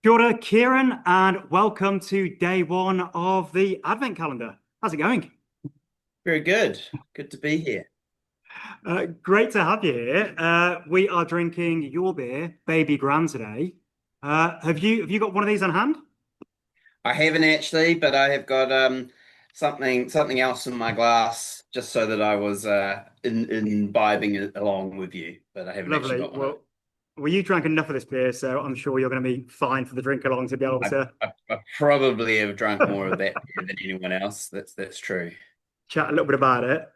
Kia ora, Kieran, and welcome to day one of the Advent calendar. How's it going? Very good. Good to be here. Great to have you here. We are drinking your beer, Baby Grand, today. Have you got one of these on hand? I haven't actually, but I have got something else in my glass just so that I was imbibing it along with you, but I haven't actually Lovely. got one. Well, you drank enough of this beer, so I'm sure you're going to be fine for the drink along to be able I, to I probably have drunk more of that beer than anyone else. That's true. chat a little bit about it.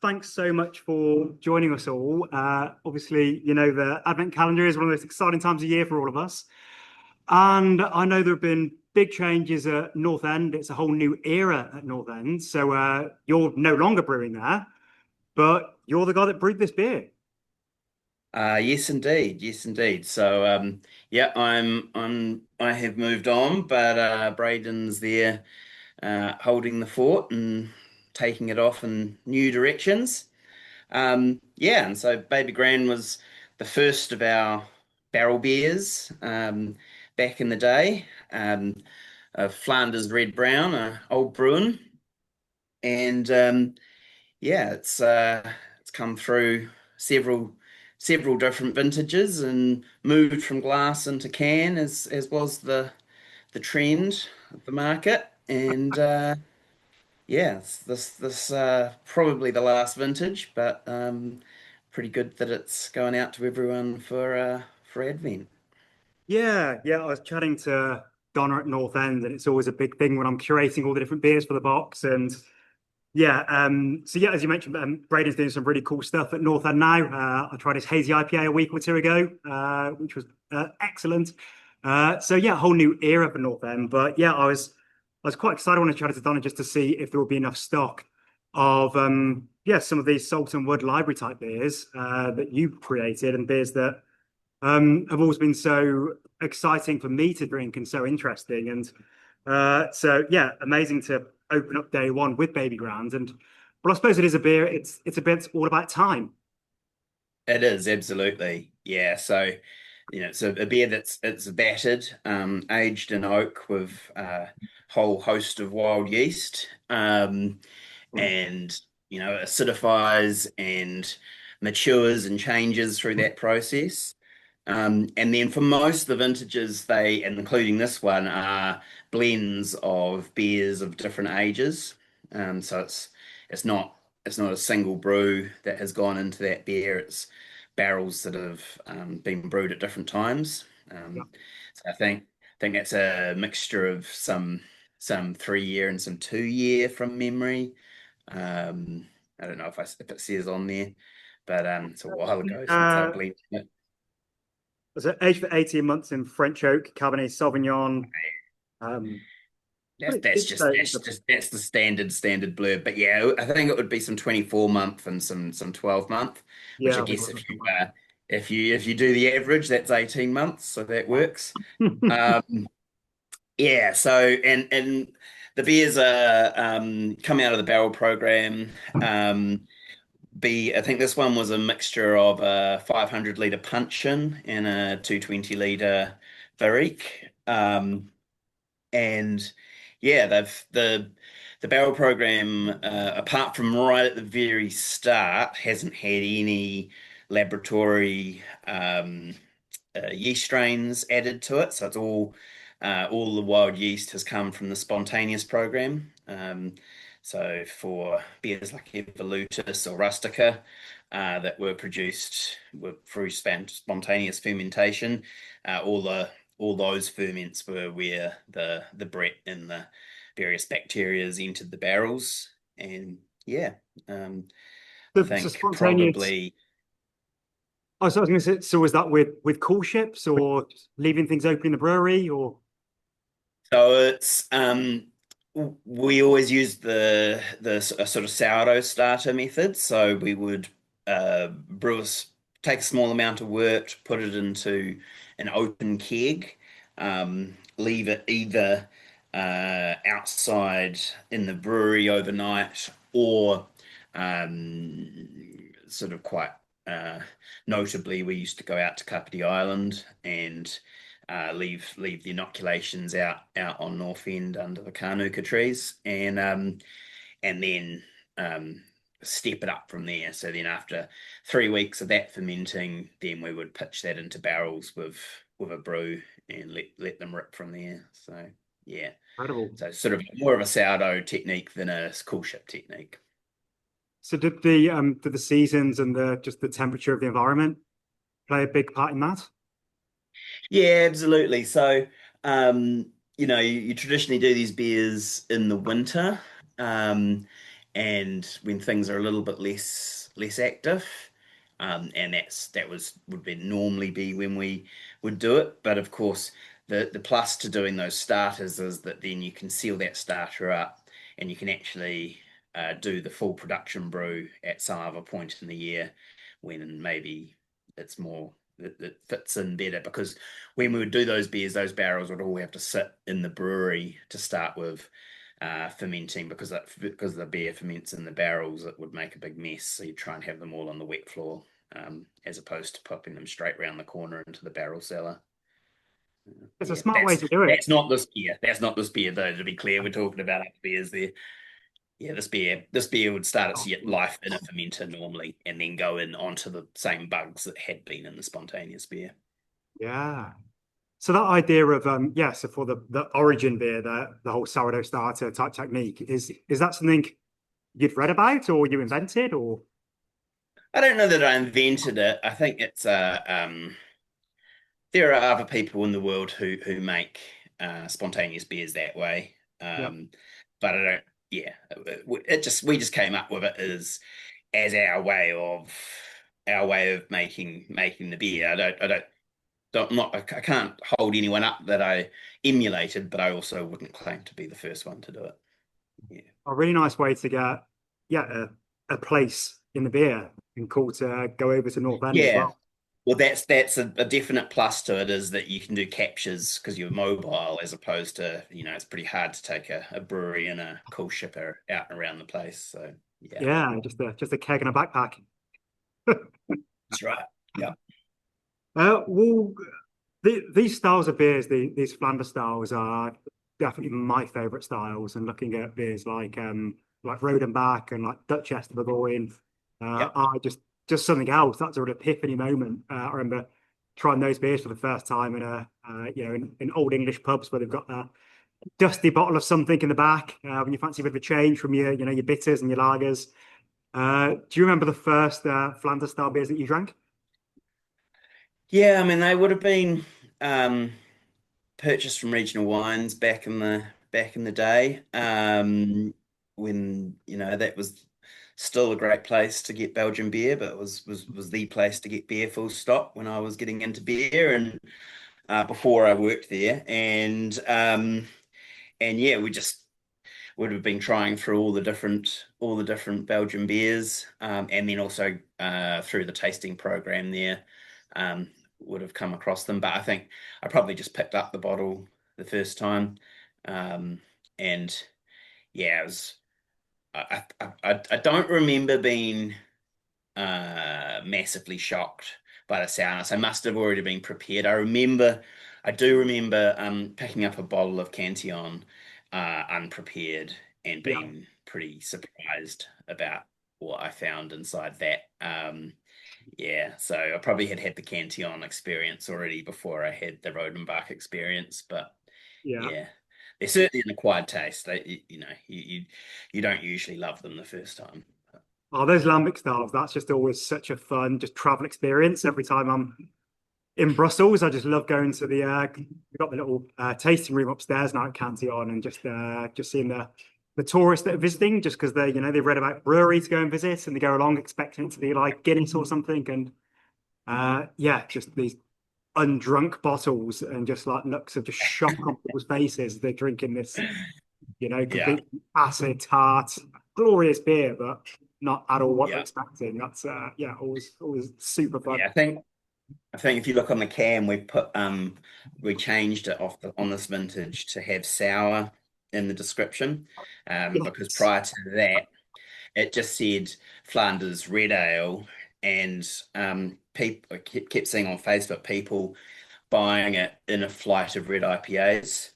Thanks so much for joining us all. Obviously, you know the Advent calendar is one of the most exciting times of year for all of us. And I know there have been big changes at North End. It's a whole new era at North End. So you're no longer brewing there, but you're the guy that brewed this beer. Yes, indeed. Yes, indeed. So, yeah, I have moved on, but Braden's there, holding the fort and taking it off in new directions. Yeah, and so Baby Grand was the first of our barrel beers back in the day. A Flanders Red Brown, a old Bruin, and yeah, it's come through several several different vintages and moved from glass into can as was the trend of the market. And yeah, this probably the last vintage, but pretty good that it's going out to everyone for Advent. Yeah. I was chatting to Donna at North End, and it's always a big thing when I'm curating all the different beers for the box. And as you mentioned, Braden's doing some really cool stuff at North End now. I tried his hazy IPA a week or two ago, which was excellent. A whole new era for North End. But yeah, I was quite excited when I chatted to Donna just to see if there would be enough stock of some of these Salt and Wood library type beers that you created and beers that have always been so exciting for me to drink and so interesting. Amazing to open up day one with Baby Grounds. But I suppose it is a beer. It's a bit all about time. It is absolutely, yeah. So, it's a beer it's battered, aged in oak with a whole host of wild yeast, and acidifies and matures and changes through that process. And then for most of the vintages, and including this one, are blends of beers of different ages. So it's not a single brew that has gone into that beer. It's barrels that have been brewed at different times. Yeah. So I think that's a mixture of some 3 year and some 2 year from memory. I don't know if it says on there, but it's a while ago since I Uh, blended it. so aged for 18 months in French oak, Cabernet Sauvignon. But That's it, that's it's just uh, that's just that's the standard blurb. But yeah, I think it would be some 24 month and some 12 month, which I I think guess we're if looking you at if you do the average, that's 18 months, so that works. one. Um, yeah, so and the beers are coming out of the barrel program. I think this one was a mixture of a 500 litre puncheon and a 220 litre Varique. And yeah, the barrel program, apart from right at the very start, hasn't had any laboratory yeast strains added to it. So it's all the wild yeast has come from the spontaneous program. So for beers like Evolutus or Rustica, that were produced through spontaneous fermentation, all those ferments were where the Brett and the various bacterias entered the barrels. And yeah, um, I So think spontaneous. probably. I was going to say, so was that with cool ships or just leaving things open in the brewery or? So it's we always use a sort of sourdough starter method. So we would take a small amount of wort, put it into an open keg, leave it either outside in the brewery overnight or sort of quite uh, notably, we used to go out to Kapiti Island and leave the inoculations out on North End under the Carnuka trees, and then step it up from there. So then after 3 weeks of that fermenting, then we would pitch that into barrels with a brew and let them rip from there. So yeah, Incredible. so sort of more of a sourdough technique than a coolship technique. So did the seasons and the temperature of the environment play a big part in that? Yeah, absolutely. So, you traditionally do these beers in the winter, and when things are a little bit less active, and would be normally be when we would do it. But of course, the plus to doing those starters is that then you can seal that starter up, and you can actually do the full production brew at some other point in the year when maybe it's more that fits in better, because when we would do those beers, those barrels would all have to sit in the brewery to start with, fermenting, because the beer ferments in the barrels, it would make a big mess. So you try and have them all on the wet floor, as opposed to popping them straight around the corner into the barrel cellar. It's a Yeah, smart way to do it. that's not this beer. That's not this beer, though. To be clear, we're talking about other beers there. Yeah, this beer would start its life in a fermenter normally, and then go in onto the same bugs that had been in the spontaneous beer. Yeah. So that idea of so for the origin beer, the whole sourdough starter type technique, is that something you'd read about or you invented or I don't know that I invented it. I think there are other people in the world who make spontaneous beers that way. yeah. But I don't. Yeah, we just came up with it as our way of making the beer. I can't hold anyone up that I emulated, but I also wouldn't claim to be the first one to do it. Yeah. A really nice way to get a place in the beer and cool to go over to North End as Yeah. well. Well, that's a definite plus to it, is that you can do captures because you're mobile, as opposed to, it's pretty hard to take a brewery and a cool shipper out and around the place. So yeah, Yeah, just a keg and a backpack. that's right. Yeah. Well, these styles of beers, these Flanders styles, are definitely my favourite styles. And looking at beers like Rodenbach and like Dutch Esterbroek, Yeah. are just something else. That's a real epiphany moment. I remember trying those beers for the first time in old English pubs where they've got a dusty bottle of something in the back when you fancy a bit of a change from your bitters and your lagers. Do you remember the first Flanders style beers that you drank? Yeah, I mean, they would have been um, purchased from regional wines back in the day, when that was still a great place to get Belgian beer, but it was the place to get beer full stop when I was getting into beer, and before I worked there, and yeah, we just would have been trying through all the different Belgian beers, and then also through the tasting program there, would have come across them. But I think I probably just picked up the bottle the first time, um, and yeah, it was. I don't remember being massively shocked by the sourness. I must have already been prepared. I do remember picking up a bottle of Cantillon unprepared, and Yeah. being pretty surprised about what I found inside that. Yeah, so I probably had the Cantillon experience already before I had the Rodenbach experience, but Yeah. yeah, they're certainly an acquired taste. You don't usually love them the first time. Oh, those lambic styles, that's just always such a fun, just travel experience. Every time I'm in Brussels, I just love going to we've got the little tasting room upstairs now at Cantillon, and just seeing the tourists that are visiting, just because they've read about brewery to go and visit, and they go along expecting it to be like Guinness or something. And just these undrunk bottles and just like looks of just shock on people's faces. They're drinking this, Yeah, complete acid tart, glorious beer, but not at all what they're yeah, expecting. That's always super fun. yeah. I think if you look on the can, we changed it on this vintage to have sour in the description, because Yes. prior to that it just said Flanders Red Ale, and people kept seeing on Facebook people buying it in a flight of red IPAs,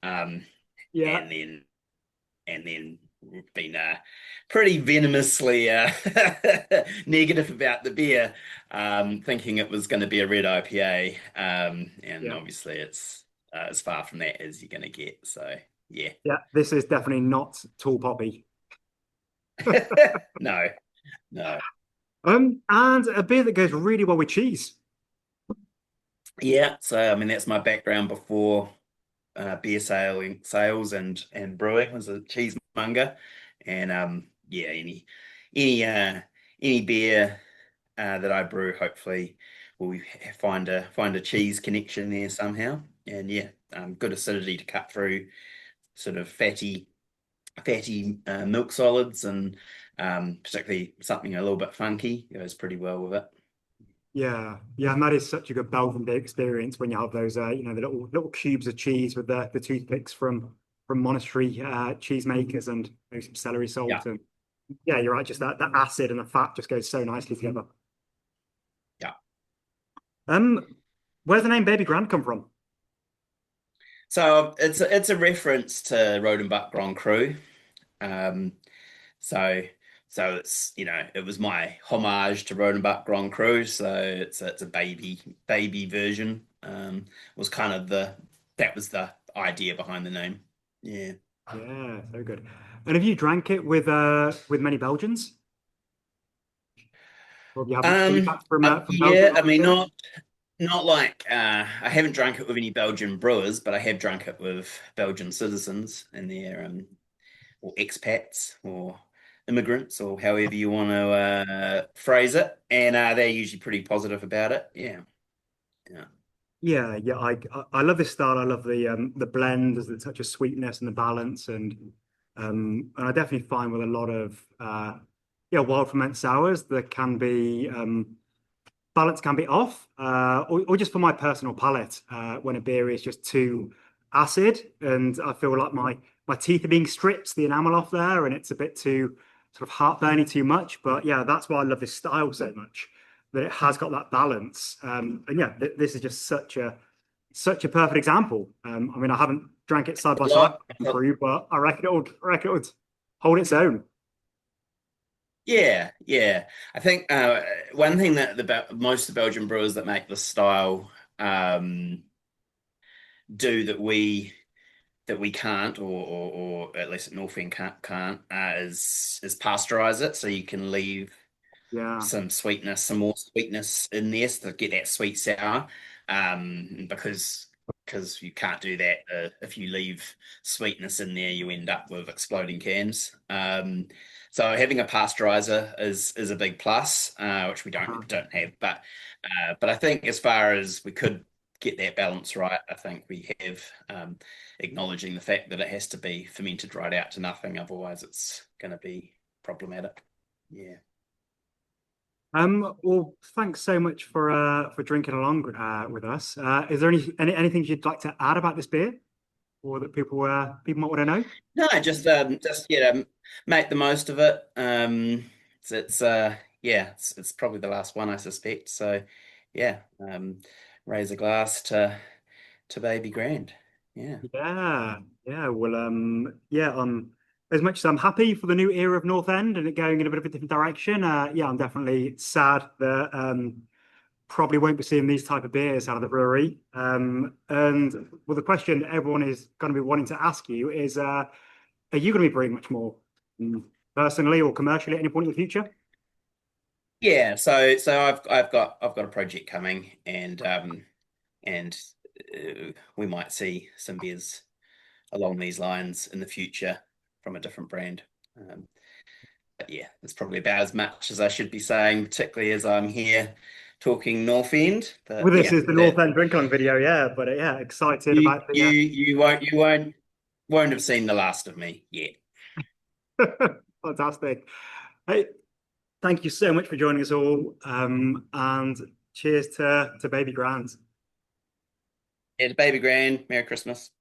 um, Yeah. and then been pretty venomously negative about the beer, thinking it was going to be a red IPA, and Yeah. obviously it's as far from that as you're going to get. So yeah, Yeah. This is definitely not tall poppy. no, no, And a beer that goes really well with cheese. yeah. So I mean that's my background before sales and brewing was a cheesemonger, and yeah, any uh, any beer that I brew, hopefully will find a cheese connection there somehow. And yeah, good acidity to cut through sort of fatty milk solids, and particularly something a little bit funky goes pretty well with it. Yeah, yeah, and that is such a good Belgian beer experience when you have those, the little cubes of cheese with the toothpicks from monastery cheesemakers and maybe some celery Yeah, salt and yeah, you're right. Just that acid and the fat just goes so nicely together. yeah. Um, where's the name Baby Grand come from? So it's a reference to Rodenbach Grand Cru. Um, So, so it's it was my homage to Rodenbach Grand Cru. So it's a baby version. Was kind of that was the idea behind the name. Yeah. Yeah, so good. And have you drank it with many Belgians? Or have you had much feedback from Belgium? Yeah. I mean, not like I haven't drunk it with any Belgian brewers, but I have drunk it with Belgian citizens and their or expats or immigrants or however you want to phrase it, and they're usually pretty positive about it. Yeah. Yeah. Yeah, yeah, I love this style. I love the blend. There's such a sweetness and the balance, and I definitely find with a lot of yeah wild ferment sours there can be balance can be off, or just for my personal palate when a beer is just too acid, and I feel like my teeth are being stripped, the enamel off there, and it's a bit too sort of heartburny too much. But yeah, that's why I love this style so much that it has got that balance. And yeah, this is just such a perfect example. I mean, I haven't drank it side by A side lot. with Crew, but I reckon it would hold its own. Yeah, yeah. I think one thing that most of the Belgian brewers that make this style um, do that we can't, or at least at North End can't is pasteurize it, so you can leave Yeah, some more sweetness in there to get that sweet sour. Because you can't do that if you leave sweetness in there, you end up with exploding cans. So having a pasteurizer is a big plus, which we uh, don't have. But I think as far as we could get that balance right, I think we have, acknowledging the fact that it has to be fermented right out to nothing, otherwise it's going to be problematic. Yeah. Well, thanks so much for drinking along with us. Is there anything you'd like to add about this beer, or that people might want to know? No, just make the most of it. Yeah, it's probably the last one I suspect. So yeah, raise a glass to Baby Grand. Yeah. Yeah, yeah. Well, yeah. As much as I'm happy for the new era of North End and it going in a bit of a different direction, yeah, I'm definitely sad that probably won't be seeing these type of beers out of the brewery. And well, the question everyone is going to be wanting to ask you is, are you going to be brewing much more mm, personally or commercially at any point in the future? Yeah, so I've got a project coming, and we might see some beers along these lines in the future from a different brand. Um, but yeah, it's probably about as much as I should be saying, particularly as I'm here talking North End. Well, But this yeah, is the North that End Drink On video, yeah. But yeah, excited you about you the you won't have seen the last of me yet. fantastic. Hey, thank you so much for joining us all. And cheers to Baby Grand. Yeah, Baby Grand, Merry Christmas.